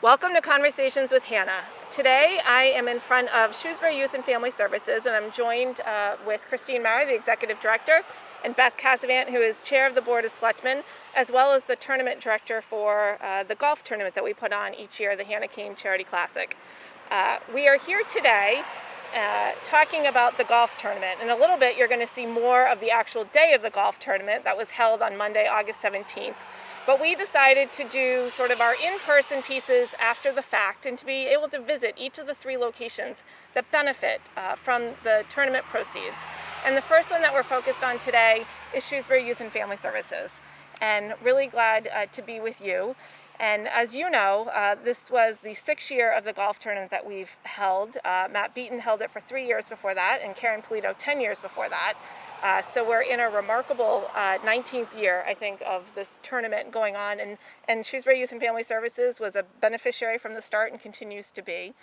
Welcome to Conversations with Hannah. Today I am in front of Shrewsbury Youth and Family Services, and I'm joined with Christine Mowry, the Executive Director, and Beth Casavant, who is Chair of the Board of Selectmen, as well as the Tournament Director for the golf tournament that we put on each year, the Hannah Kane Charity Classic. We are here today talking about the golf tournament. In a little bit, you're going to see more of the actual day of the golf tournament that was held on Monday, August 17th. But we decided to do sort of our in-person pieces after the fact and to be able to visit each of the three locations that benefit from the tournament proceeds. And the first one that we're focused on today is Shrewsbury Youth and Family Services. And really glad to be with you. And as you know, this was the 6th year of the golf tournament that we've held. Matt Beaton held it for 3 years before that, and Karen Polito 10 years before that. So we're in a remarkable 19th year, I think, of this tournament going on. And Shrewsbury Youth and Family Services was a beneficiary from the start and continues to be.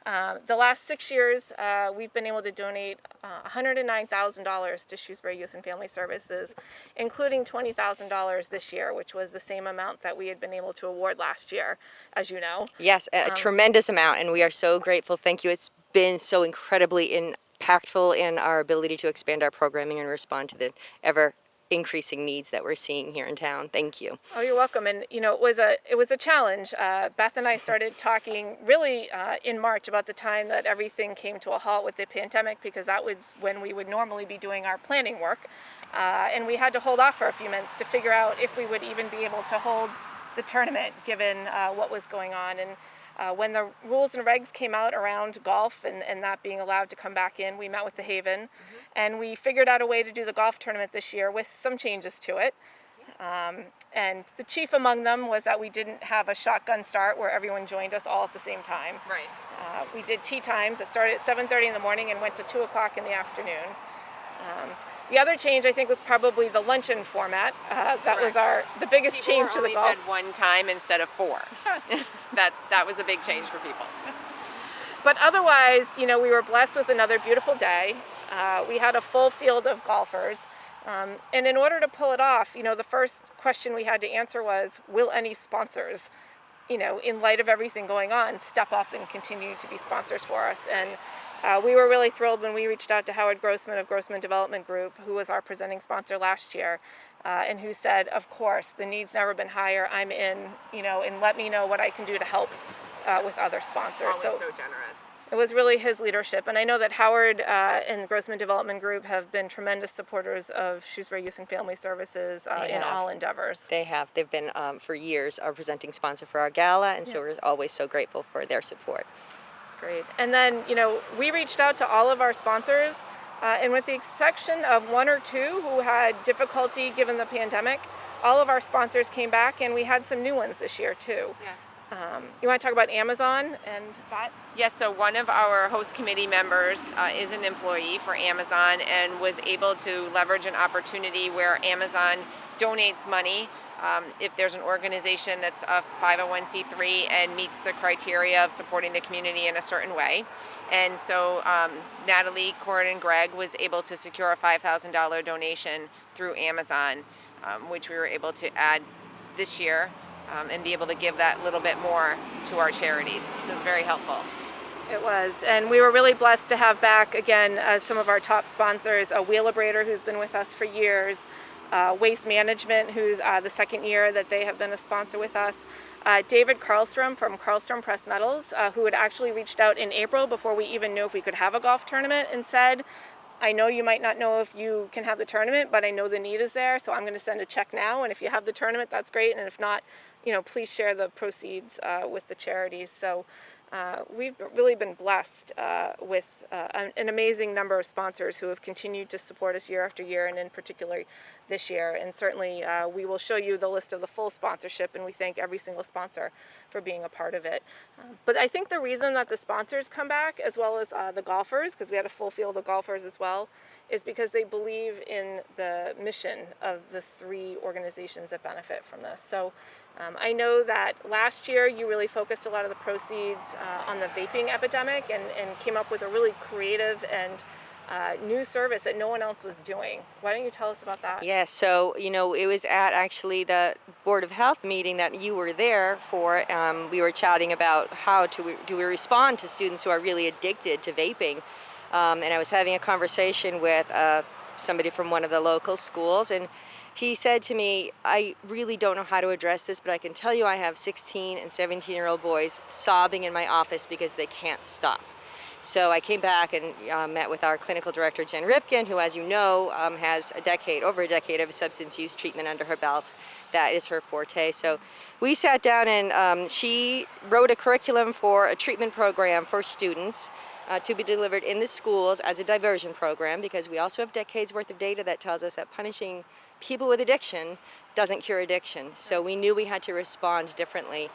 The last 6 years, we've been able to donate $109,000 to Shrewsbury Youth and Family Services, including $20,000 this year, which was the same amount that we had been able to award last year, as you know. Yes, a tremendous amount, and we are so grateful. Thank you. It's been so incredibly impactful in our ability to expand our programming and respond to the ever increasing needs that we're seeing here in town. Thank you. Oh, you're welcome. And you know, it was a challenge. Beth and I started talking really in March, about the time that everything came to a halt with the pandemic, because that was when we would normally be doing our planning work, and we had to hold off for a few months to figure out if we would even be able to hold the tournament given what was going on. And when the rules and regs came out around golf and that being allowed to come back in, we met with the Haven, and we figured out a way to do the golf tournament this year with some changes to it. And the chief among them was that we didn't have a shotgun start where everyone joined us all at the same time. Right. We did tee times that started at 7:30 in the morning and went to 2 o'clock in the afternoon. The other change, I think, was probably the luncheon format. That was the biggest People change to the only golf. fed one time instead of 4. That was a big change for people. But otherwise, you know, we were blessed with another beautiful day. We had a full field of golfers. And in order to pull it off, you know, the first question we had to answer was, will any sponsors, you know, in light of everything going on, step up and continue to be sponsors for us? And we were really thrilled when we reached out to Howard Grossman of Grossman Development Group, who was our presenting sponsor last year, and who said, of course, the need's never been higher. I'm in, you know, and let me know what I can do to help with other sponsors. Always so generous. It was really his leadership. And I know that Howard and Grossman Development Group have been tremendous supporters of Shrewsbury Youth and Family Services in all endeavors. They have. They've been, for years, our presenting sponsor for our gala, and so we're always so grateful for their support. Great. And then, you know, we reached out to all of our sponsors, and with the exception of 1 or 2 who had difficulty given the pandemic, all of our sponsors came back, and we had some new ones this year too. Yes. You want to talk about Amazon and that? Yes, so one of our host committee members is an employee for Amazon and was able to leverage an opportunity where Amazon donates money if there's an organization that's a 501c3 and meets the criteria of supporting the community in a certain way. And so Natalie, Corin, and Greg was able to secure a $5,000 donation through Amazon, which we were able to add this year and be able to give that little bit more to our charities. So it's very helpful. It was, and we were really blessed to have back again some of our top sponsors, Wheelabrator, who's been with us for years, Waste Management, who's the 2nd year that they have been a sponsor with us, David Karlstrom from Karlstrom Press Metals, who had actually reached out in April before we even knew if we could have a golf tournament, and said, I know you might not know if you can have the tournament, but I know the need is there, so I'm going to send a check now, and if you have the tournament, that's great, and if not, you know, please share the proceeds with the charities. So we've really been blessed with an amazing number of sponsors who have continued to support us year after year, and in particular this year. And certainly we will show you the list of the full sponsorship, and we thank every single sponsor for being a part of it. But I think the reason that the sponsors come back, as well as the golfers, because we had a full field of golfers as well, is because they believe in the mission of the 3 organizations that benefit from this. So I know that last year you really focused a lot of the proceeds on the vaping epidemic and came up with a really creative and new service that no one else was doing. Why don't you tell us about that? Yeah, so it was at actually the Board of Health meeting that you were there for. We were chatting about how do we respond to students who are really addicted to vaping. And I was having a conversation with somebody from one of the local schools, and he said to me, I really don't know how to address this, but I can tell you I have 16 and 17-year-old boys sobbing in my office because they can't stop. So I came back and met with our clinical director, Jen Ripken, who, as you know, has over a decade of substance use treatment under her belt. That is her forte. So we sat down and she wrote a curriculum for a treatment program for students to be delivered in the schools as a diversion program, because we also have decades worth of data that tells us that punishing people with addiction doesn't cure addiction. So we knew we had to respond differently.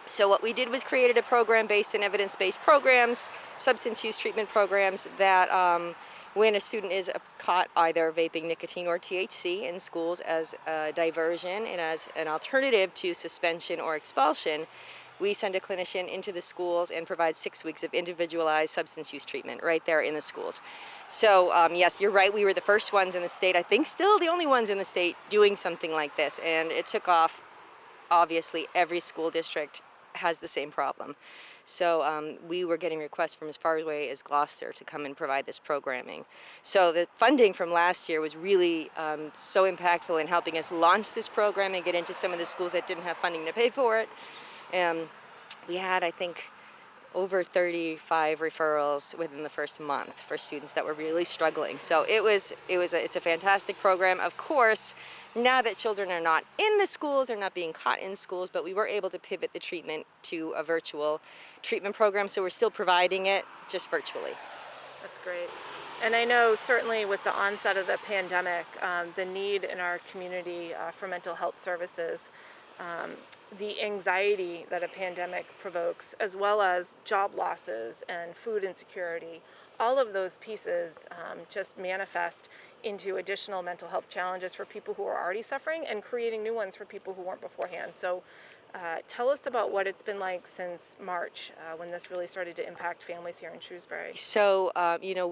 So what we did was created a program based in evidence-based programs, substance use treatment programs that when a student is caught either vaping nicotine or THC in schools as a diversion and as an alternative to suspension or expulsion, we send a clinician into the schools and provide 6 weeks of individualized substance use treatment right there in the schools. So yes, you're right, we were the first ones in the state, I think still the only ones in the state doing something like this, and it took off. Obviously, every school district has the same problem. So we were getting requests from as far away as Gloucester to come and provide this programming. So the funding from last year was really so impactful in helping us launch this program and get into some of the schools that didn't have funding to pay for it. We had, I think, over 35 referrals within the first month for students that were really struggling. So it's a fantastic program. Of course, now that children are not in the schools, they're not being caught in schools, but we were able to pivot the treatment to a virtual treatment program, so we're still providing it, just virtually. That's great. And I know certainly with the onset of the pandemic, the need in our community for mental health services, the anxiety that a pandemic provokes, as well as job losses and food insecurity, all of those pieces just manifest into additional mental health challenges for people who are already suffering and creating new ones for people who weren't beforehand. So tell us about what it's been like since March when this really started to impact families here in Shrewsbury. So,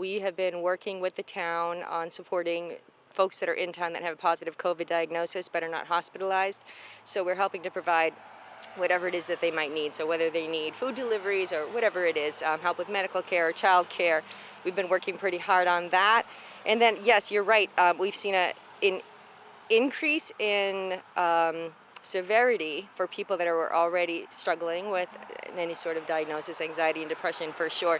we have been working with the town on supporting folks that are in town that have a positive COVID diagnosis but are not hospitalized. So we're helping to provide whatever it is that they might need. So whether they need food deliveries or whatever it is, help with medical care or child care, we've been working pretty hard on that. And then, yes, you're right, we've seen an increase in severity for people that are already struggling with any sort of diagnosis, anxiety and depression for sure,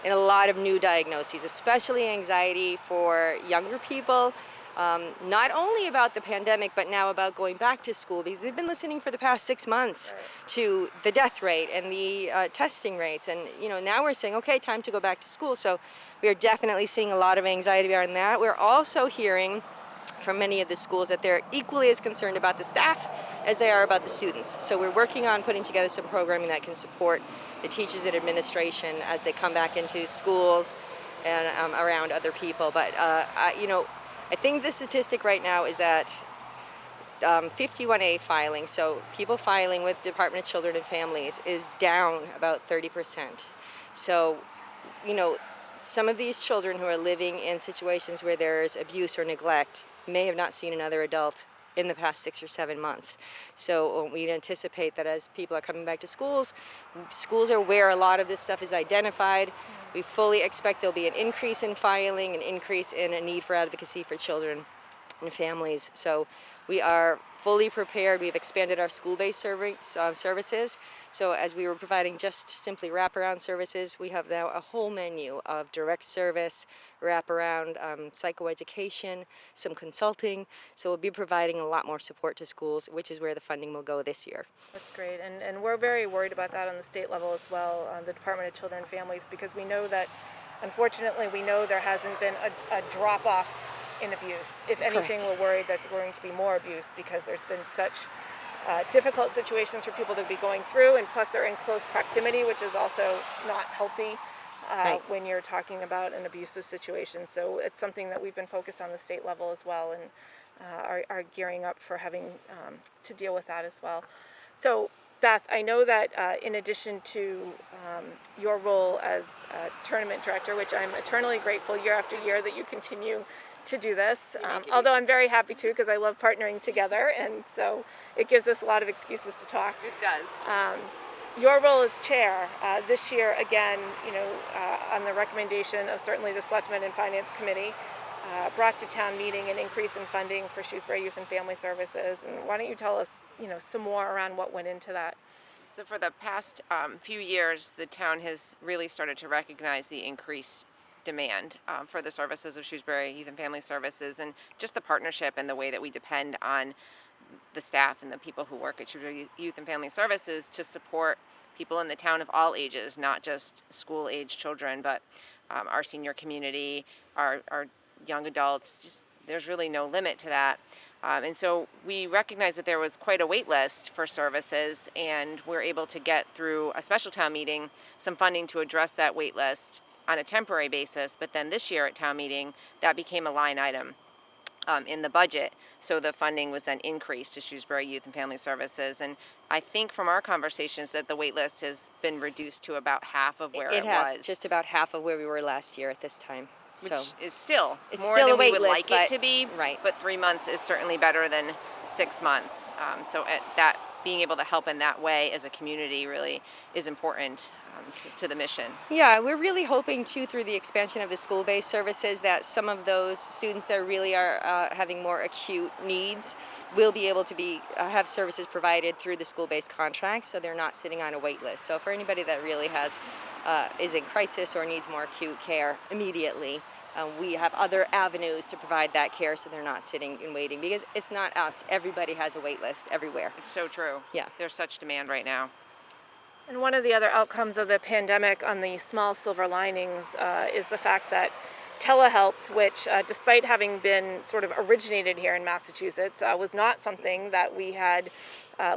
and a lot of new diagnoses, especially anxiety for younger people. Not only about the pandemic, but now about going back to school, because they've been listening for the past 6 months to the death rate and the testing rates. And, now we're saying, okay, time to go back to school. So we are definitely seeing a lot of anxiety around that. We're also hearing from many of the schools that they're equally as concerned about the staff as they are about the students. So we're working on putting together some programming that can support the teachers and administration as they come back into schools and around other people. But, I think the statistic right now is that 51A filing, so people filing with Department of Children and Families, is down about 30%. So, some of these children who are living in situations where there's abuse or neglect may have not seen another adult in the past 6 or 7 months. So we anticipate that as people are coming back to schools are where a lot of this stuff is identified. We fully expect there'll be an increase in filing, an increase in a need for advocacy for children and families. So we are fully prepared. We've expanded our school-based services. So as we were providing just simply wraparound services, we have now a whole menu of direct service, wraparound, psychoeducation, some consulting. So we'll be providing a lot more support to schools, which is where the funding will go this year. That's great. And we're very worried about that on the state level as well, the Department of Children and Families, because we know that, unfortunately, there hasn't been a drop-off in abuse. If anything, Correct. we're worried there's going to be more abuse because there's been such difficult situations for people to be going through, and plus they're in close proximity, which is also not healthy when you're talking about an abusive situation. So it's something that we've been focused on the state level as well, and are gearing up for having to deal with that as well. So Beth, I know that in addition to your role as tournament director, which I'm eternally grateful year after year that you continue to do this, although I'm very happy too because I love partnering together, and so it gives us a lot of excuses to talk. It does. Your role as chair this year, again, on the recommendation of certainly the Selectmen and Finance Committee, brought to town meeting an increase in funding for Shrewsbury Youth and Family Services. And why don't you tell us, some more around what went into that? So for the past few years, the town has really started to recognize the increased demand for the services of Shrewsbury Youth and Family Services, and just the partnership and the way that we depend on the staff and the people who work at Shrewsbury Youth and Family Services to support people in the town of all ages, not just school-age children, but our senior community, our young adults. Just there's really no limit to that. And so we recognized that there was quite a wait list for services, and we're able to get through a special town meeting some funding to address that wait list on a temporary basis. But then this year at town meeting, that became a line item in the budget. So the funding was then increased to Shrewsbury Youth and Family Services. And I think from our conversations that the wait list has been reduced to about half of where it was. It has, just about half of where we were last year at this time. Which is still it's more still than a wait we would list, like it to be. Right. But 3 months is certainly better than 6 months. So at that, being able to help in that way as a community really is important to the mission. Yeah, we're really hoping too, through the expansion of the school-based services, that some of those students that really are having more acute needs will be able to have services provided through the school-based contracts, so they're not sitting on a wait list. So for anybody that really is in crisis or needs more acute care immediately, we have other avenues to provide that care, so they're not sitting and waiting, because it's not us. Everybody has a wait list everywhere. It's so true. Yeah. There's such demand right now. And one of the other outcomes of the pandemic, on the small silver linings, is the fact that telehealth, which despite having been sort of originated here in Massachusetts, was not something that we had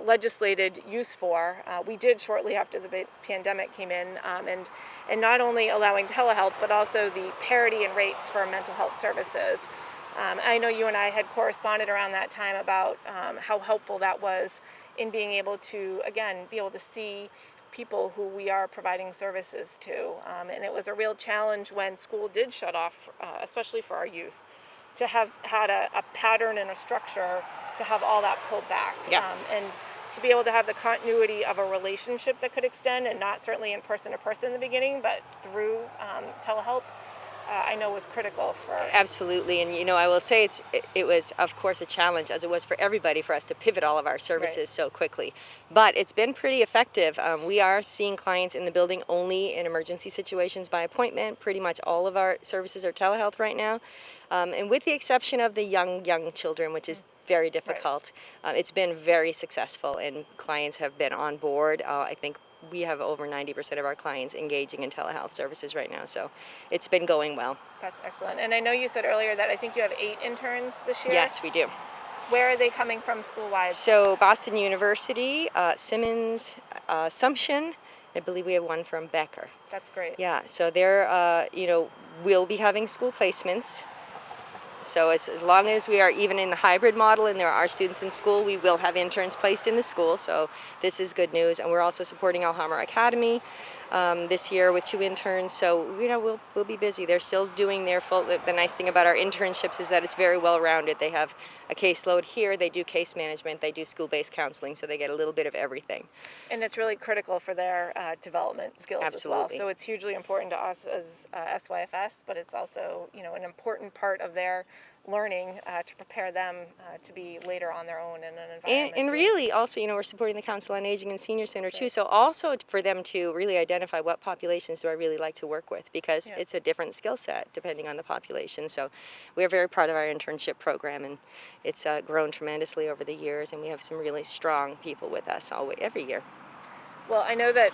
legislated use for. We did shortly after the pandemic came in, and not only allowing telehealth, but also the parity in rates for mental health services. I know you and I had corresponded around that time about how helpful that was in being able to, again, be able to see people who we are providing services to. And it was a real challenge when school did shut off, especially for our youth, to have had a pattern and a structure to have all that pulled back. Yeah. And to be able to have the continuity of a relationship that could extend, and not certainly in person to person in the beginning, but through telehealth, I know was critical for. Absolutely, and I will say it was of course a challenge, as it was for everybody, for us to pivot all of our services Right. so quickly. But it's been pretty effective. We are seeing clients in the building only in emergency situations by appointment. Pretty much all of our services are telehealth right now, and with the exception of the young children, which is very difficult. Right. It's been very successful, and clients have been on board. I think we have over 90% of our clients engaging in telehealth services right now, so it's been going well. That's excellent. And I know you said earlier that I think you have 8 interns this year? Yes, we do. Where are they coming from school-wise? So Boston University, Simmons, Assumption, I believe we have one from Becker. That's great. Yeah, so they're, we'll be having school placements. So as long as we are even in the hybrid model and there are students in school, we will have interns placed in the school. So this is good news. And we're also supporting Alhambra Academy this year with 2 interns. So, we'll be busy. They're still doing their full. The nice thing about our internships is that it's very well rounded. They have a caseload here. They do case management. They do school-based counseling. So they get a little bit of everything. And it's really critical for their development skills Absolutely. as well. So it's hugely important to us as SYFS, but it's also, an important part of their learning to prepare them to be later on their own in an environment. And really also, we're supporting the Council on Aging and Senior Center too. So also for them to really identify what populations do I really like to work with, because it's a different skill set depending on the population. So we're very proud of our internship program, and it's grown tremendously over the years, and we have some really strong people with us every year. Well, I know that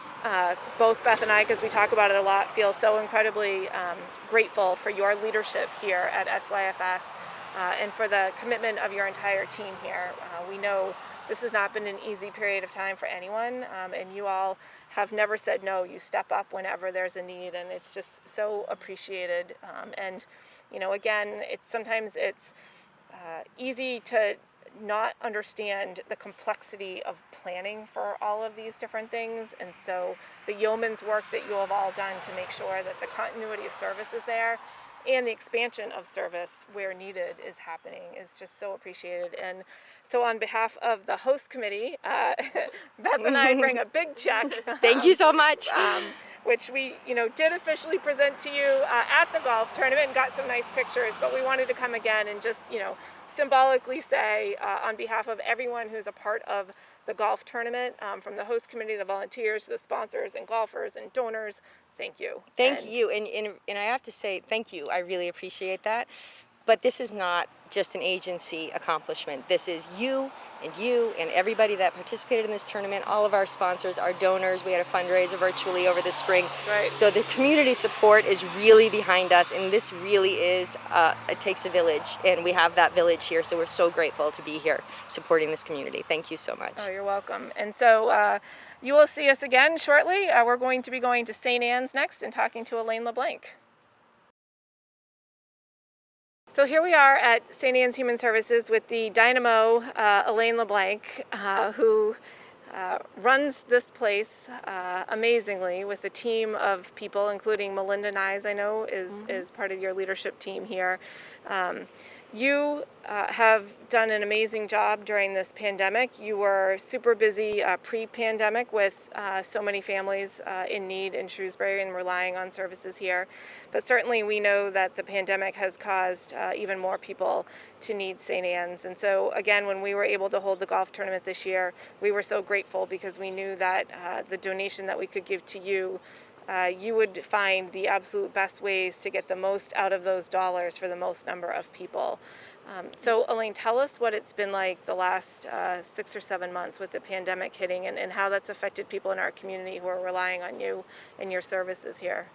both Beth and I, because we talk about it a lot, feel so incredibly grateful for your leadership here at SYFS and for the commitment of your entire team here. We know this has not been an easy period of time for anyone, and you all have never said no. You step up whenever there's a need, and it's just so appreciated. And again, sometimes it's easy to not understand the complexity of planning for all of these different things. And so the yeoman's work that you have all done to make sure that the continuity of service is there and the expansion of service where needed is happening is just so appreciated. And so on behalf of the host committee, Beth and I bring a big check. Thank you so much. Which we, did officially present to you at the golf tournament and got some nice pictures, but we wanted to come again and just, symbolically say on behalf of everyone who's a part of the golf tournament, from the host committee, the volunteers, the sponsors and golfers and donors, thank you. Thank you. And I have to say thank you. I really appreciate that. But this is not just an agency accomplishment. This is you and everybody that participated in this tournament, all of our sponsors, our donors. We had a fundraiser virtually over the spring. That's right. So the community support is really behind us, and this really is, it takes a village, and we have that village here, so we're so grateful to be here supporting this community. Thank you so much. Oh, you're welcome. And so you will see us again shortly. We're going to be going to St. Anne's next and talking to Elaine LeBlanc. So here we are at St. Anne's Human Services with the dynamo Elaine LeBlanc, who runs this place amazingly with a team of people, including Melinda Nyes, I know, is part of your leadership team here. You have done an amazing job during this pandemic. You were super busy pre-pandemic with so many families in need in Shrewsbury and relying on services here. But certainly we know that the pandemic has caused even more people to need St. Anne's. And so again, when we were able to hold the golf tournament this year, we were so grateful because we knew that the donation that we could give to you, you would find the absolute best ways to get the most out of those dollars for the most number of people. So Elaine, tell us what it's been like the last 6 or 7 months with the pandemic hitting and how that's affected people in our community who are relying on you and your services here.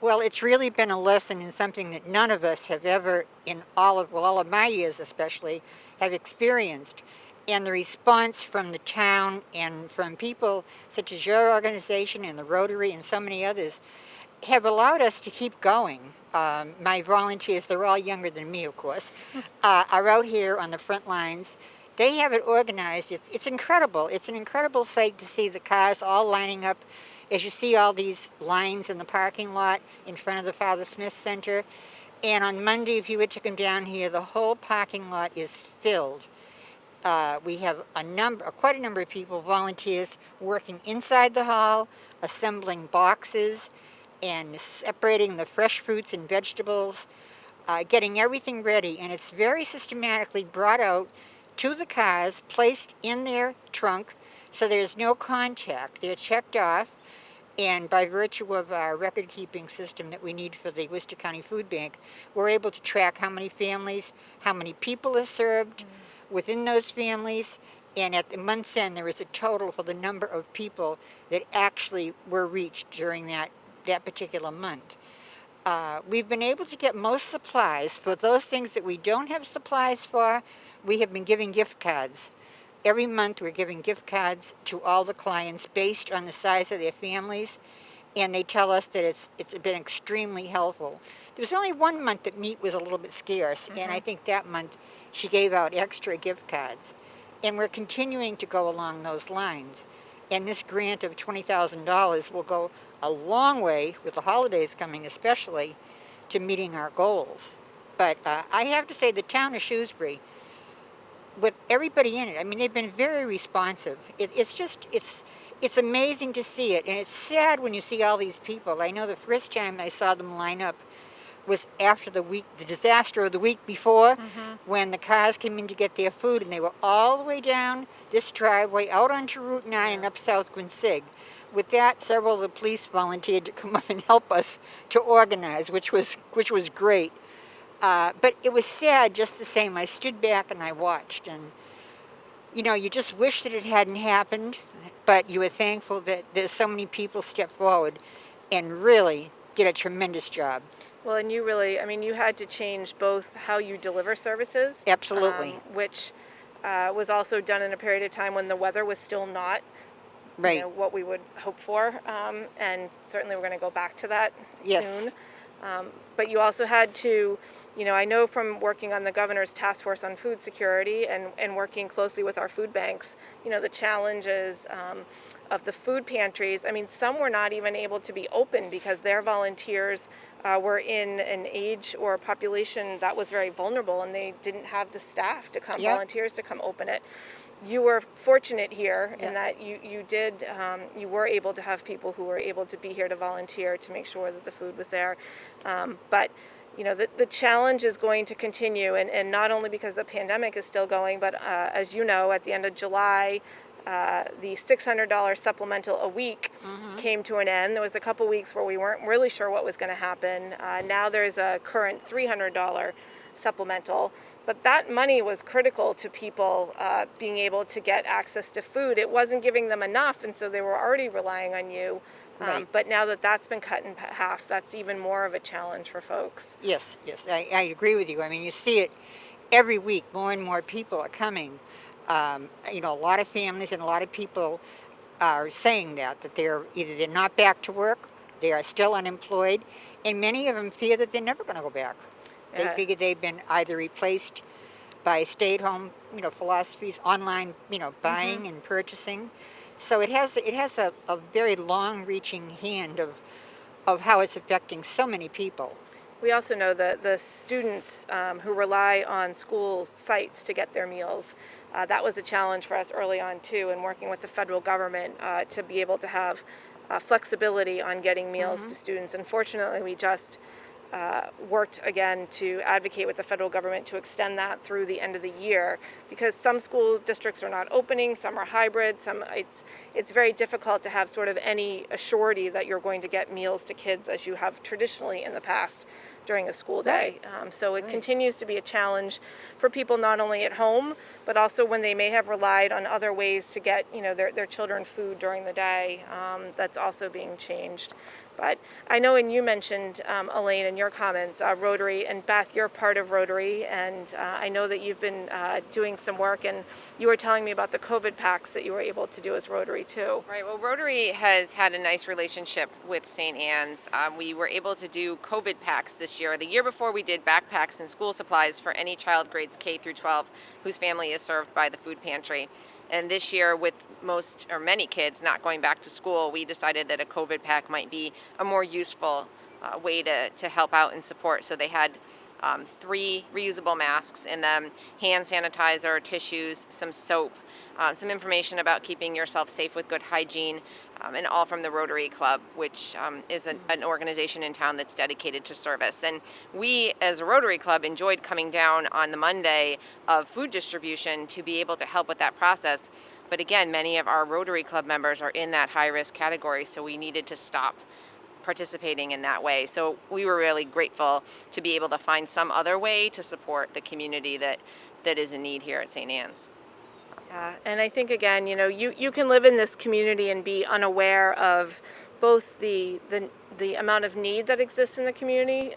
Well, it's really been a lesson in something that none of us have ever, in all of my years especially, have experienced. And the response from the town and from people such as your organization and the Rotary and so many others have allowed us to keep going. My volunteers, they're all younger than me, of course, are out here on the front lines. They have it organized. It's incredible. It's an incredible sight to see the cars all lining up as you see all these lines in the parking lot in front of the Father Smith Center. And on Monday, if you were to come down here, the whole parking lot is filled. We have quite a number of people, volunteers, working inside the hall, assembling boxes and separating the fresh fruits and vegetables, getting everything ready. And it's very systematically brought out to the cars, placed in their trunk, so there's no contact. They're checked off, and by virtue of our record-keeping system that we need for the Worcester County Food Bank, we're able to track how many families, how many people are served within those families, and at the month's end there is a total for the number of people that actually were reached during that particular month. We've been able to get most supplies. For those things that we don't have supplies for, we have been giving gift cards. Every month we're giving gift cards to all the clients based on the size of their families, and they tell us that it's been extremely helpful. There was only one month that meat was a little bit scarce, and I think that month she gave out extra gift cards. And we're continuing to go along those lines. And this grant of $20,000 will go a long way, with the holidays coming especially, to meeting our goals. But I have to say the town of Shrewsbury, with everybody in it, I mean, they've been very responsive. It's amazing to see it, and it's sad when you see all these people. I know the first time I saw them line up was after the disaster of the week before, when the cars came in to get their food, and they were all the way down this driveway, out onto Route 9 and up South Quincy. With that, several of the police volunteered to come up and help us to organize, which was great. But it was sad just the same. I stood back and I watched, and you just wish that it hadn't happened, but you were thankful that there's so many people stepped forward and really did a tremendous job. Well, and you really, you had to change both how you deliver services. Absolutely. Which was also done in a period of time when the weather was still not what we would hope for. And certainly we're going to go back to that soon. But you also had to I know from working on the governor's task force on food security and working closely with our food banks, the challenges of the food pantries. I mean, some were not even able to be open because their volunteers were in an age or population that was very vulnerable, and they didn't have the staff to come, Yep. volunteers to come open it. You were fortunate here in Yep. that you were able to have people who were able to be here to volunteer to make sure that the food was there. But the challenge is going to continue, and not only because the pandemic is still going, but as you know, at the end of July, the $600 supplemental a week came to an end. There was a couple weeks where we weren't really sure what was going to happen. Now there's a current $300 supplemental, but that money was critical to people being able to get access to food. It wasn't giving them enough, and so they were already relying on you. Right. But now that that's been cut in half, that's even more of a challenge for folks. Yes, I agree with you. I mean, you see it every week. More and more people are coming. A lot of families and a lot of people are saying that they're not back to work, they are still unemployed, and many of them fear that they're never going to go back. They Yeah. figure they've been either replaced by stay-at-home, philosophies, online, buying and purchasing. So it has a very long-reaching hand of how it's affecting so many people. We also know that the students who rely on school sites to get their meals, that was a challenge for us early on too, in working with the federal government to be able to have flexibility on getting meals to students. Unfortunately, we just worked again to advocate with the federal government to extend that through the end of the year, because some school districts are not opening, some are hybrid, it's very difficult to have sort of any surety that you're going to get meals to kids as you have traditionally in the past during a school day. So it continues to be a challenge for people not only at home, but also when they may have relied on other ways to get their children food during the day. That's also being changed. But I know, and you mentioned, Elaine, in your comments, Rotary, and Beth, you're part of Rotary, and I know that you've been doing some work, and you were telling me about the COVID packs that you were able to do as Rotary too. Right. Well, Rotary has had a nice relationship with St. Anne's. We were able to do COVID packs this year. The year before, we did backpacks and school supplies for any child grades K through 12 whose family is served by the food pantry. And this year, with most or many kids not going back to school, we decided that a COVID pack might be a more useful way to help out and support. So they had 3 reusable masks in them, hand sanitizer, tissues, some soap, some information about keeping yourself safe with good hygiene, and all from the Rotary Club, which is an organization in town that's dedicated to service. And we, as a Rotary Club, enjoyed coming down on the Monday of food distribution to be able to help with that process. But again, many of our Rotary Club members are in that high-risk category, so we needed to stop participating in that way. So we were really grateful to be able to find some other way to support the community that is in need here at St. Anne's. Yeah, and I think again, you can live in this community and be unaware of both the amount of need that exists in the community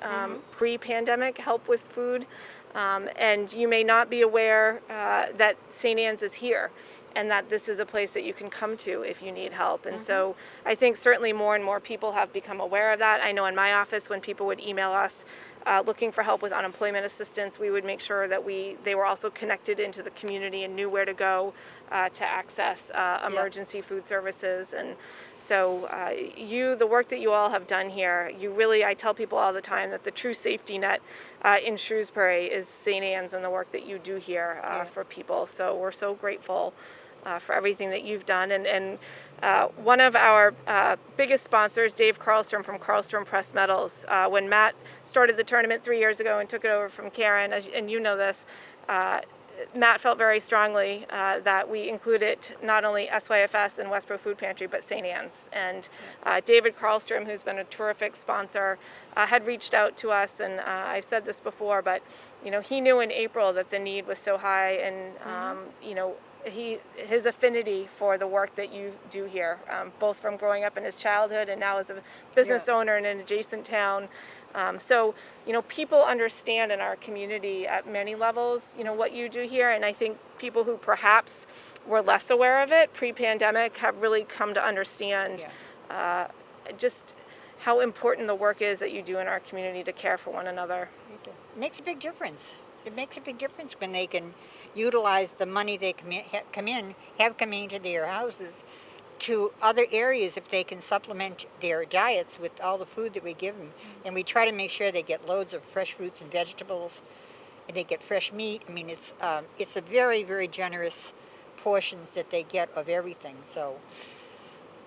pre-pandemic, help with food, and you may not be aware that St. Anne's is here, and that this is a place that you can come to if you need help. And so I think certainly more and more people have become aware of that. I know in my office, when people would email us looking for help with unemployment assistance, we would make sure that they were also connected into the community and knew where to go to access emergency food services. And so the work that you all have done here, I tell people all the time that the true safety net in Shrewsbury is St. Anne's and the work that you do here for people. So we're so grateful for everything that you've done. And one of our biggest sponsors, Dave Carlstrom from Carlstrom Press Metals, when Matt started the tournament 3 years ago and took it over from Karen, and you know this, Matt felt very strongly that we included not only SYFS and Westborough Food Pantry, but St. Anne's. And David Carlstrom, who's been a terrific sponsor, had reached out to us, and I've said this before, but he knew in April that the need was so high, and his affinity for the work that you do here, both from growing up in his childhood and now as a business owner in an adjacent town. So people understand in our community at many levels, what you do here. And I think people who perhaps were less aware of it pre-pandemic have really come to understand just how important the work is that you do in our community to care for one another. It makes a big difference. It makes a big difference when they can utilize the money they have come into their houses to other areas if they can supplement their diets with all the food that we give them. And we try to make sure they get loads of fresh fruits and vegetables, and they get fresh meat. I mean, it's a very, very generous portions that they get of everything. So,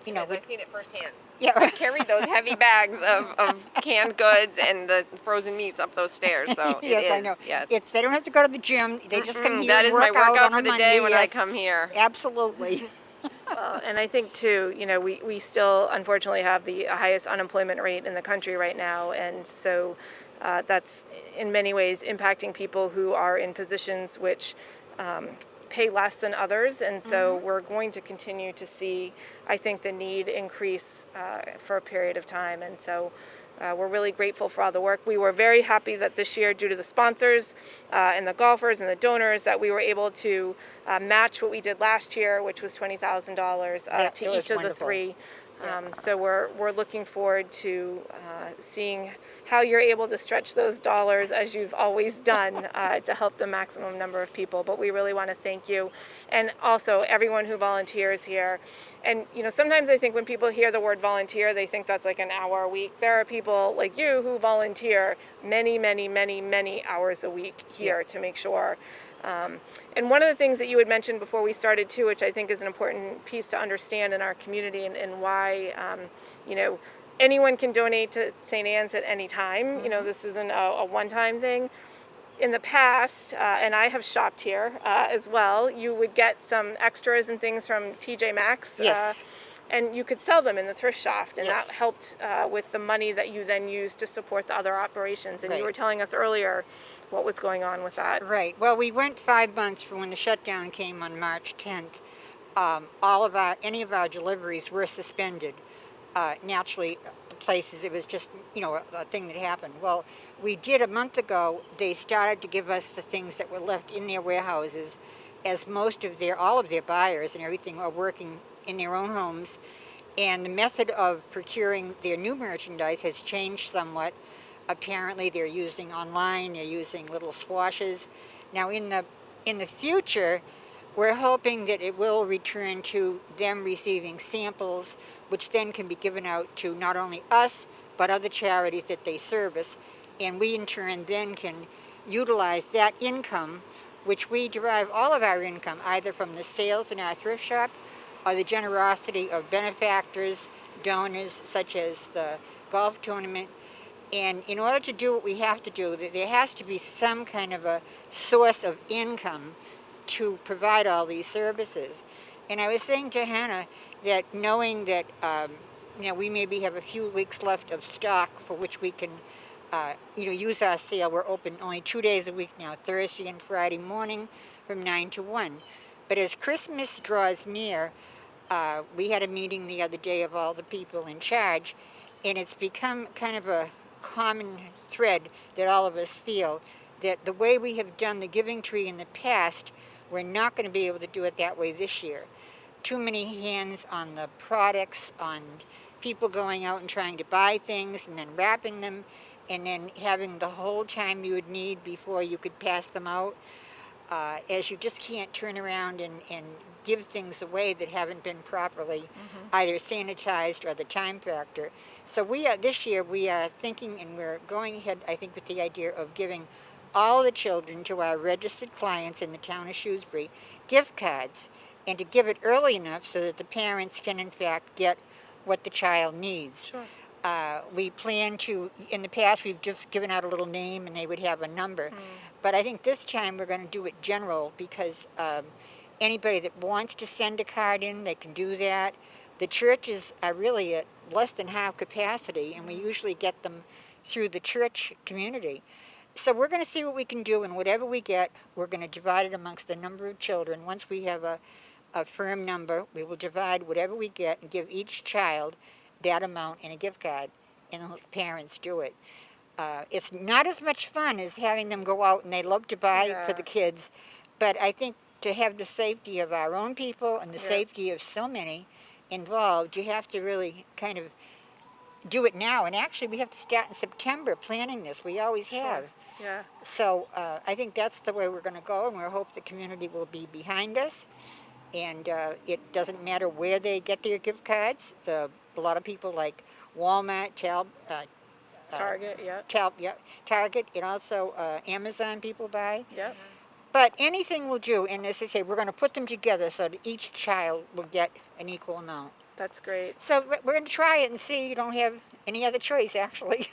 you know, I've seen it firsthand. yeah. I've carried those heavy bags of canned goods and the frozen meats up those stairs. So Yes, it is. I know. Yes. They don't have to go to the gym. They just come here That and is my work out workout on for a the Monday. day when I Yes, come here. absolutely. Well, and I think too, you know, we still unfortunately have the highest unemployment rate in the country right now, and so that's in many ways impacting people who are in positions which pay less than others, and so we're going to continue to see, I think, the need increase for a period of time, and so we're really grateful for all the work. We were very happy that this year, due to the sponsors and the golfers and the donors, that we were able to match what we did last year, which was $20,000 to each of the three. So we're looking forward to seeing how you're able to stretch those dollars, as you've always done, to help the maximum number of people. But we really want to thank you, and also everyone who volunteers here. And you know, sometimes I think when people hear the word volunteer, they think that's like an hour a week. There are people like you who volunteer many, many, many, many hours a week here to make sure. And one of the things that you had mentioned before we started too, which I think is an important piece to understand in our community, and why, you know, anyone can donate to St. Anne's at any time. You know, this isn't a one-time thing. In the past, and I have shopped here as well, you would get some extras and things from TJ Maxx. Yes. And you could sell them in the thrift shop, and that helped with the money that you then used to support the other operations. And you were telling us earlier what was going on with that. Right. Well, we went 5 months from when the shutdown came on March 10th. Any of our deliveries were suspended. Naturally, the places, it was just, you know, a thing that happened. Well, we did a month ago. They started to give us the things that were left in their warehouses, as all of their buyers and everything are working in their own homes, and the method of procuring their new merchandise has changed somewhat. Apparently they're using online, they're using little swashes. Now in the future, we're hoping that it will return to them receiving samples, which then can be given out to not only us, but other charities that they service. And we in turn then can utilize that income, which we derive all of our income either from the sales in our thrift shop or the generosity of benefactors, donors, such as the golf tournament. And in order to do what we have to do, there has to be some kind of a source of income to provide all these services. And I was saying to Hannah that knowing that you know, we maybe have a few weeks left of stock for which we can you know, use our sale. We're open only 2 days a week now, Thursday and Friday morning from 9 to 1. But as Christmas draws near, we had a meeting the other day of all the people in charge, and it's become kind of a common thread that all of us feel that the way we have done the giving tree in the past, we're not going to be able to do it that way this year. Too many hands on the products, on people going out and trying to buy things and then wrapping them, and then having the whole time you would need before you could pass them out, as you just can't turn around and give things away that haven't been properly either sanitized or the time factor. So this year we are thinking, and we're going ahead, I think, with the idea of giving all the children to our registered clients in the town of Shrewsbury gift cards, and to give it early enough so that the parents can in fact get what the child needs. Sure. We plan to, in the past we've just given out a little name and they would have a number, but I think this time we're going to do it general, because anybody that wants to send a card in, they can do that. The churches are really at less than half capacity, and we usually get them through the church community. So we're going to see what we can do, and whatever we get, we're going to divide it amongst the number of children. Once we have a firm number, we will divide whatever we get and give each child that amount in a gift card, and the parents do it. It's not as much fun as having them go out and they love to buy for the kids, but I think to have the safety of our own people and the safety of so many involved, you have to really kind of do it now. And actually, we have to start in September planning this. We always have. Yeah. So I think that's the way we're going to go, and we hope the community will be behind us. And it doesn't matter where they get their gift cards. A lot of people like Walmart, Target, yep. Target, and also Amazon people buy. Yep. But anything will do, and as I say, we're going to put them together so that each child will get an equal amount. That's great. So we're going to try it and see. You don't have any other choice, actually.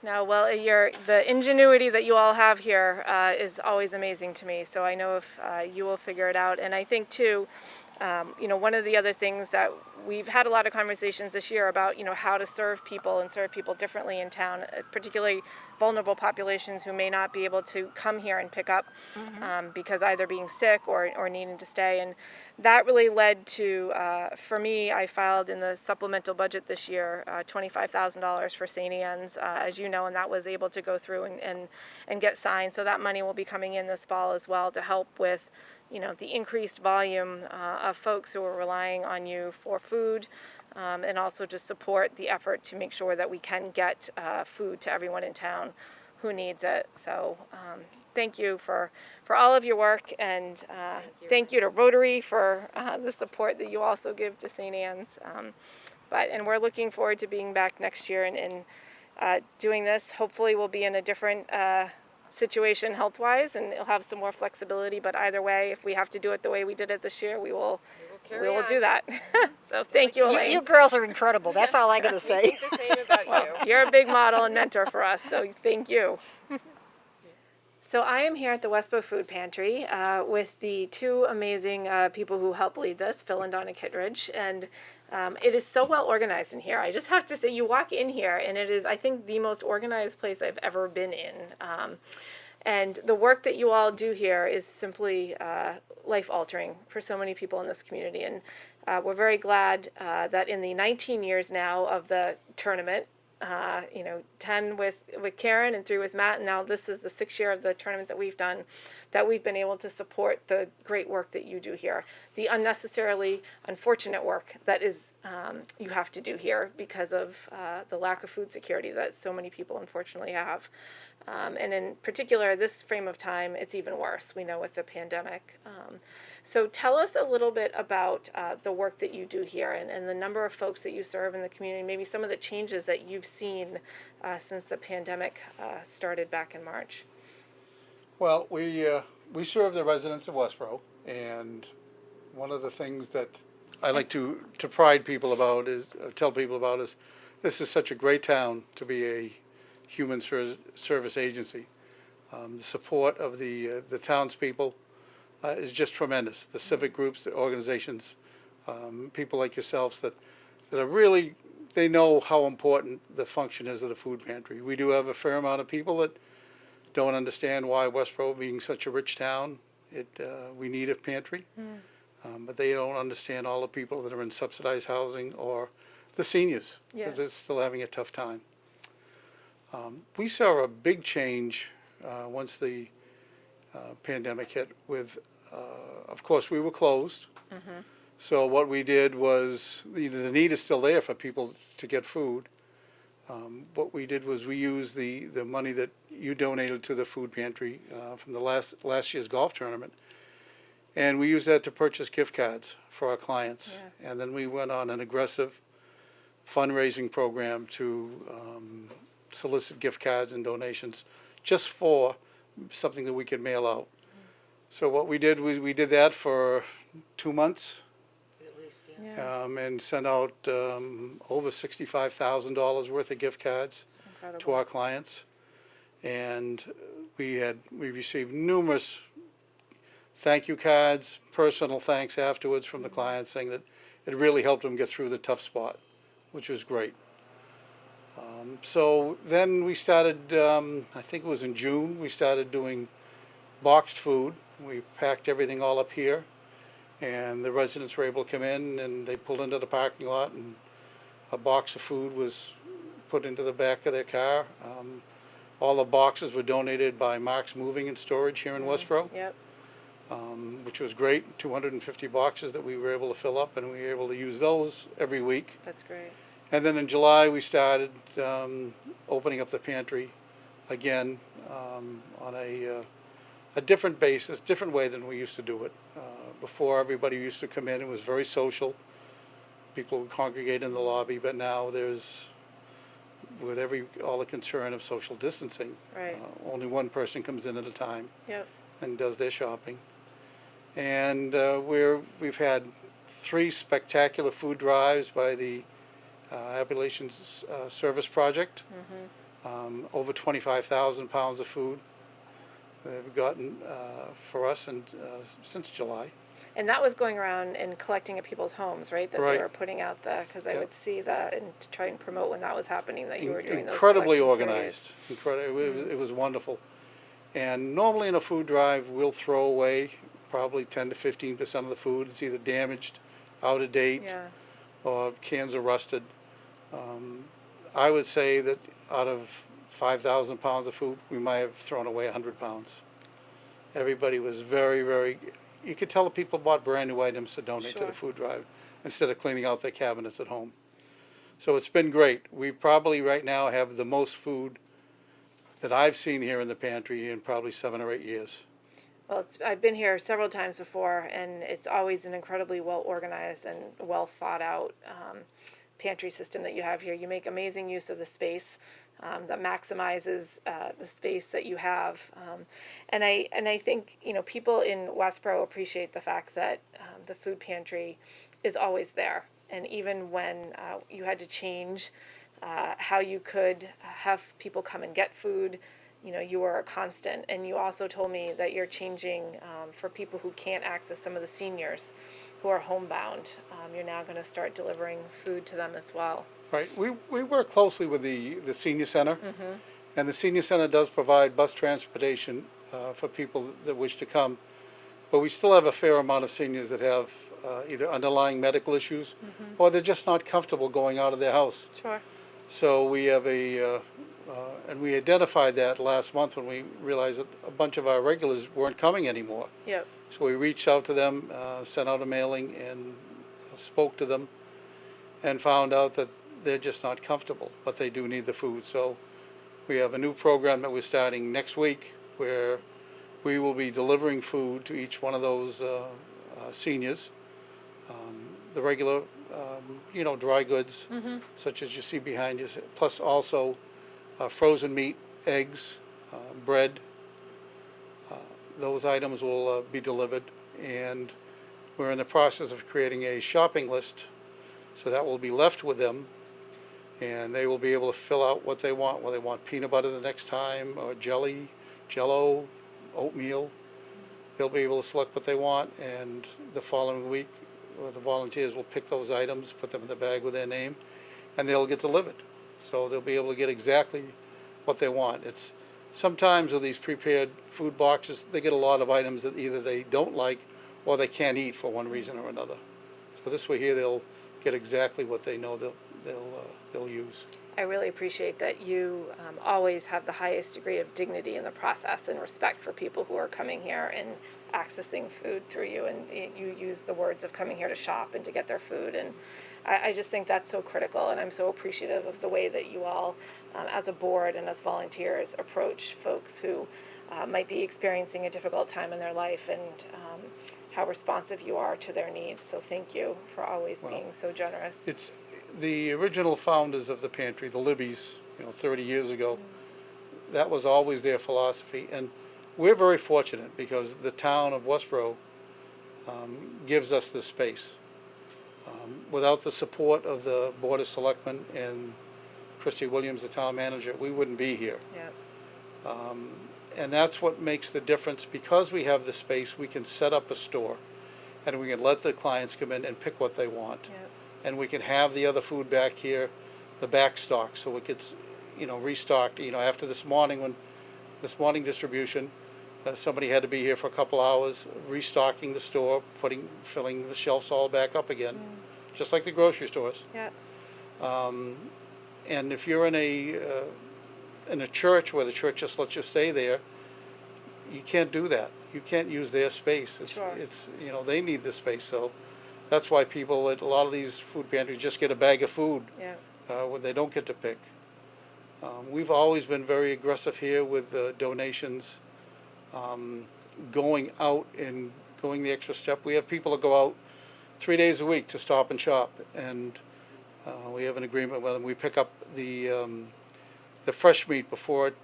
No, well, the ingenuity that you all have here is always amazing to me. So I know if you will figure it out. And I think, too, one of the other things that we've had a lot of conversations this year about, how to serve people and serve people differently in town, particularly vulnerable populations who may not be able to come here and pick up because either being sick or needing to stay. And that really led to, for me, I filed in the supplemental budget this year $25,000 for St. Anne's, as you know, and that was able to go through and get signed. So that money will be coming in this fall as well to help with the increased volume of folks who are relying on you for food, and also to support the effort to make sure that we can get food to everyone in town who needs it. So thank you for all of your work, and thank you to Rotary for the support that you also give to St. Anne's. And we're looking forward to being back next year and doing this. Hopefully we'll be in a different situation health-wise, and it'll have some more flexibility, but either way, if we have to do it the way we did it this year, we will do that. So thank you, Elaine. You girls are incredible. That's all I got to say. The same about you. You're a big model and mentor for us, so thank you. So I am here at the Westborough Food Pantry with the two amazing people who help lead this, Phil and Donna Kittredge, and it is so well organized in here. I just have to say, you walk in here and it is, I think, the most organized place I've ever been in. And the work that you all do here is simply life-altering for so many people in this community. And we're very glad that in the 19 years now of the tournament, 10 with Karen and 3 with Matt, and now this is the 6th year of the tournament that we've done, that we've been able to support the great work that you do here, the unnecessarily unfortunate work that is you have to do here because of the lack of food security that so many people unfortunately have. And in particular, this frame of time, it's even worse, we know, with the pandemic. So tell us a little bit about the work that you do here and the number of folks that you serve in the community, maybe some of the changes that you've seen since the pandemic started back in March. Well, we serve the residents of Westborough, and one of the things that I like to pride people about tell people about is this is such a great town to be a human service agency. The support of the townspeople is just tremendous. The civic groups, the organizations, people like yourselves that are really, they know how important the function is of the food pantry. We do have a fair amount of people that don't understand why Westborough, being such a rich town, we need a pantry. But they don't understand all the people that are in subsidized housing or the seniors that are still having a tough time. We saw a big change once the pandemic hit with, of course, we were closed. So what we did was, the need is still there for people to get food. What we did was we used the money that you donated to the food pantry from the last year's golf tournament, and we used that to purchase gift cards for our clients. And then we went on an aggressive fundraising program to solicit gift cards and donations just for something that we could mail out. So what we did was we did that for 2 months. And sent out over $65,000 worth of gift cards to our clients, and we received numerous thank you cards, personal thanks afterwards from the clients, saying that it really helped them get through the tough spot, which was great. So then we started, I think it was in June, we started doing boxed food. We packed everything all up here, and the residents were able to come in, and they pulled into the parking lot, and a box of food was put into the back of their car. All the boxes were donated by Mark's Moving and Storage here in Westborough, which was great. 250 boxes that we were able to fill up, and we were able to use those every week. That's great. And then in July, we started opening up the pantry again on a different basis, different way than we used to do it. Before, everybody used to come in. It was very social. People would congregate in the lobby, but now there's, with all the concern of social distancing, Right. only one person comes in at a time Yep. and does their shopping. And we've had 3 spectacular food drives by the Appalachians Service Project. Over 25,000 pounds of food they've gotten for us since July. And that was going around and collecting at people's homes, right? That Right. they were putting out because I Yep. would see that and to try and promote when that was happening that you were doing those Incredibly collection organized. It was wonderful. And normally in a food drive, we'll throw away probably 10 to 15% of the food. It's either damaged, out of date, periods. or cans are rusted. I would say that out of 5,000 pounds of food, we might have thrown away 100 pounds. Everybody was very, very, you could tell the people bought brand new items to donate to Sure. the food drive instead of cleaning out their cabinets at home. So it's been great. We probably right now have the most food that I've seen here in the pantry in probably 7 or 8 years. Well, I've been here several times before, and it's always an incredibly well organized and well thought out pantry system that you have here. You make amazing use of the space that maximizes the space that you have, and I think people in Westborough appreciate the fact that the food pantry is always there, and even when you had to change how you could have people come and get food. You were a constant, and you also told me that you're changing for people who can't access some of the seniors who are homebound. You're now going to start delivering food to them as well. Right. We work closely with the senior center, and the senior center does provide bus transportation for people that wish to come. But we still have a fair amount of seniors that have either underlying medical issues or they're just not comfortable going out of their house. Sure. So we have and we identified that last month when we realized that a bunch of our regulars weren't coming anymore. Yep. So we reached out to them, sent out a mailing, and spoke to them, and found out that they're just not comfortable, but they do need the food. So we have a new program that we're starting next week where we will be delivering food to each one of those seniors. The regular, dry goods, such as you see behind you, plus also frozen meat, eggs, bread. Those items will be delivered, and we're in the process of creating a shopping list, so that will be left with them, and they will be able to fill out what they want, whether they want peanut butter the next time, or jelly, Jell-O, oatmeal. They'll be able to select what they want, and the following week, the volunteers will pick those items, put them in the bag with their name, and they'll get delivered. So they'll be able to get exactly what they want. It's sometimes with these prepared food boxes, they get a lot of items that either they don't like or they can't eat for one reason or another. So this way here, they'll get exactly what they know they'll use. I really appreciate that you always have the highest degree of dignity in the process and respect for people who are coming here and accessing food through you, and you use the words of coming here to shop and to get their food, and I just think that's so critical, and I'm so appreciative of the way that you all, as a board and as volunteers, approach folks who might be experiencing a difficult time in their life, and how responsive you are to their needs. So thank you for always being so generous. It's the original founders of the pantry, the Libbies, 30 years ago. That was always their philosophy, and we're very fortunate because the town of Westborough gives us this space. Without the support of the Board of Selectmen and Christy Williams, the town manager, we wouldn't be here. Yeah. And that's what makes the difference. Because we have the space, we can set up a store, and we can let the clients come in and pick what they want. Yeah. And we can have the other food back here, the back stock, so it gets, restocked. After this morning distribution, somebody had to be here for a couple hours, restocking the store, filling the shelves all back up again, just like the grocery stores. Yeah. And if you're in a church where the church just lets you stay there, you can't do that. You can't use their space. Sure. They need the space. So that's why people at a lot of these food pantries just get a bag of food. Yeah. when they don't get to pick. We've always been very aggressive here with donations, going out and going the extra step. We have people that go out 3 days a week to Stop and Shop, and we have an agreement with them. We pick up the fresh meat before it,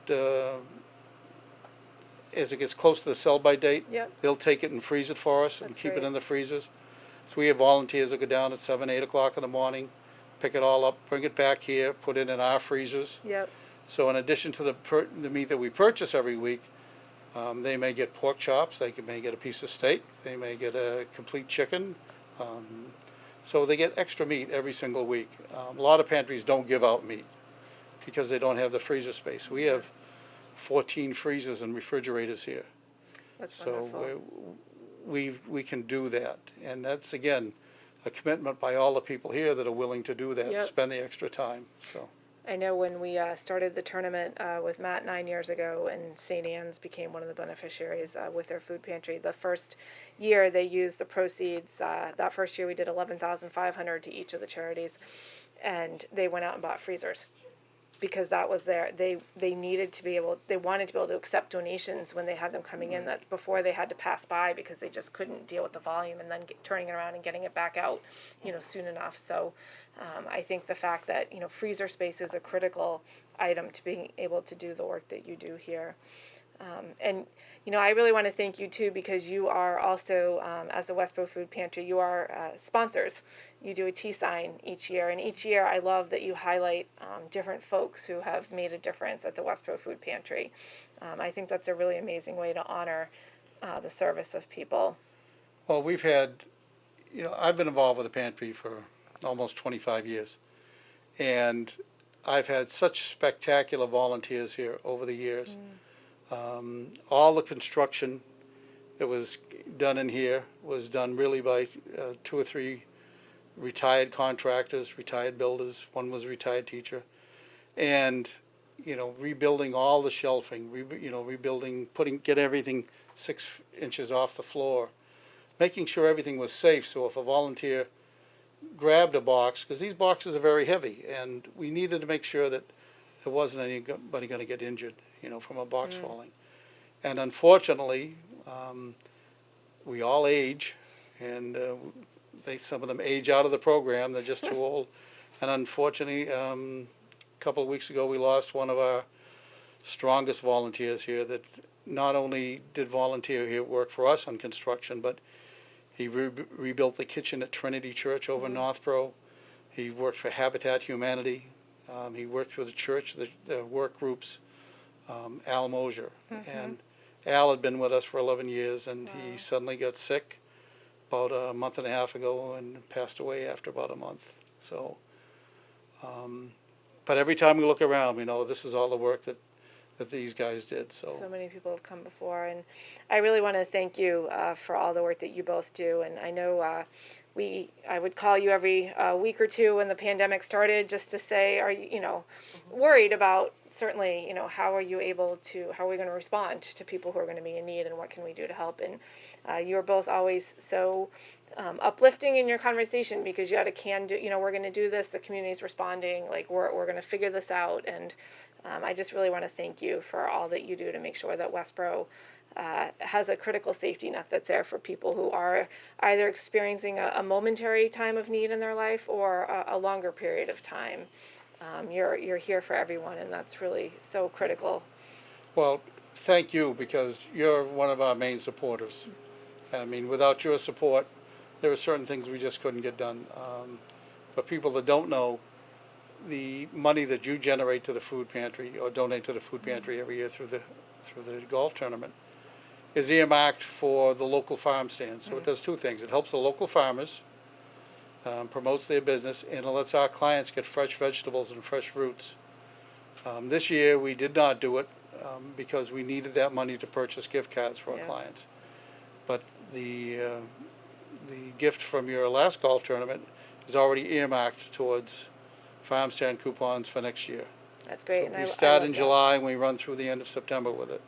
as it gets close to the sell-by date. Yep. They'll take it and freeze it for us and That's keep great. it in the freezers. So we have volunteers that go down at 7, 8 o'clock in the morning, pick it all up, bring it back here, put it in our freezers. Yep. So in addition to the meat that we purchase every week, they may get pork chops, may get a piece of steak, they may get a complete chicken. So they get extra meat every single week. A lot of pantries don't give out meat because they don't have the freezer space. We have 14 freezers and refrigerators here. That's So wonderful. we can do that. And that's, again, a commitment by all the people here that are willing to do that, Yep. spend the extra time. So I know when we started the tournament with Matt 9 years ago, and St. Anne's became one of the beneficiaries with their food pantry. The first year they used the proceeds. That first year we did $11,500 to each of the charities, and they went out and bought freezers because that was they needed to be able, they wanted to be able to accept donations when they had them coming in, that before they had to pass by because they just couldn't deal with the volume and then turning it around and getting it back out, soon enough. So I think the fact that, freezer space is a critical item to being able to do the work that you do here. And I really want to thank you too, because you are also, as the Westborough Food Pantry, you are sponsors. You do a tea sign each year, and each year I love that you highlight different folks who have made a difference at the Westborough Food Pantry. I think that's a really amazing way to honor the service of people. well, we've had, I've been involved with the pantry for almost 25 years, and I've had such spectacular volunteers here over the years. All the construction that was done in here was done really by 2 or 3 retired contractors, retired builders. One was a retired teacher. And, rebuilding all the shelving, rebuilding, get everything 6 inches off the floor, making sure everything was safe. So if a volunteer grabbed a box, because these boxes are very heavy, and we needed to make sure that there wasn't anybody going to get injured, from a box falling. And unfortunately, we all age, and some of them age out of the program. They're just too old. And unfortunately, a couple of weeks ago, we lost one of our strongest volunteers here that not only did volunteer here work for us on construction, but he rebuilt the kitchen at Trinity Church over in Northborough. He worked for Habitat Humanity. He worked for the church, the work groups, Al Mosier. And Al had been with us for 11 years, and he suddenly got sick about a month and a half ago and passed away after about a month. So, but every time we look around, we know this is all the work that these guys did. So many people have come before, and I really want to thank you for all the work that you both do. And I know I would call you every week or two when the pandemic started just to say, are you, worried about certainly, how are we going to respond to people who are going to be in need, and what can we do to help? And you are both always so uplifting in your conversation, because you had a can-do, we're going to do this, the community's responding, like we're going to figure this out. And I just really want to thank you for all that you do to make sure that Westborough has a critical safety net that's there for people who are either experiencing a momentary time of need in their life or a longer period of time. You're here for everyone, and that's really so critical. Well, thank you, because you're one of our main supporters. I mean, without your support, there are certain things we just couldn't get done. For people that don't know, the money that you generate to the food pantry or donate to the food pantry every year through the golf tournament is earmarked for the local farm stands. So it does 2 things. It helps the local farmers, promotes their business, and it lets our clients get fresh vegetables and fresh fruits. This year we did not do it because we needed that money to purchase gift cards for our clients. But the gift from your last golf tournament is already earmarked towards farm stand coupons for next year. That's great. So And we I start love in that. July and we run through the end of September with it.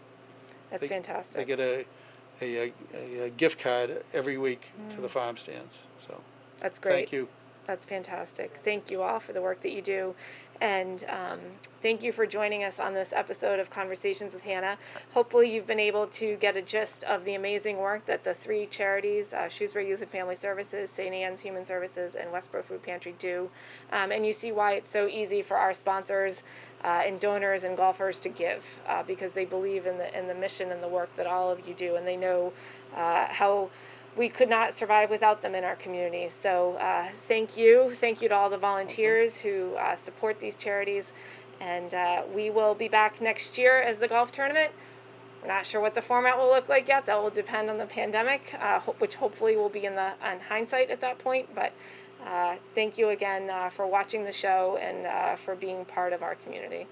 That's They fantastic. get a gift card every week to the farm stands. So That's great. thank you. That's fantastic. Thank you all for the work that you do. And thank you for joining us on this episode of Conversations with Hannah. Hopefully you've been able to get a gist of the amazing work that the three charities, Shrewsbury Youth and Family Services, St. Anne's Human Services, and Westborough Food Pantry do. And you see why it's so easy for our sponsors and donors and golfers to give because they believe in the mission and the work that all of you do, and they know how we could not survive without them in our community. So thank you to all the volunteers who support these charities, and we will be back next year as the golf tournament. We're not sure what the format will look like yet. That will depend on the pandemic, which hopefully will be on hindsight at that point. But thank you again for watching the show and for being part of our community.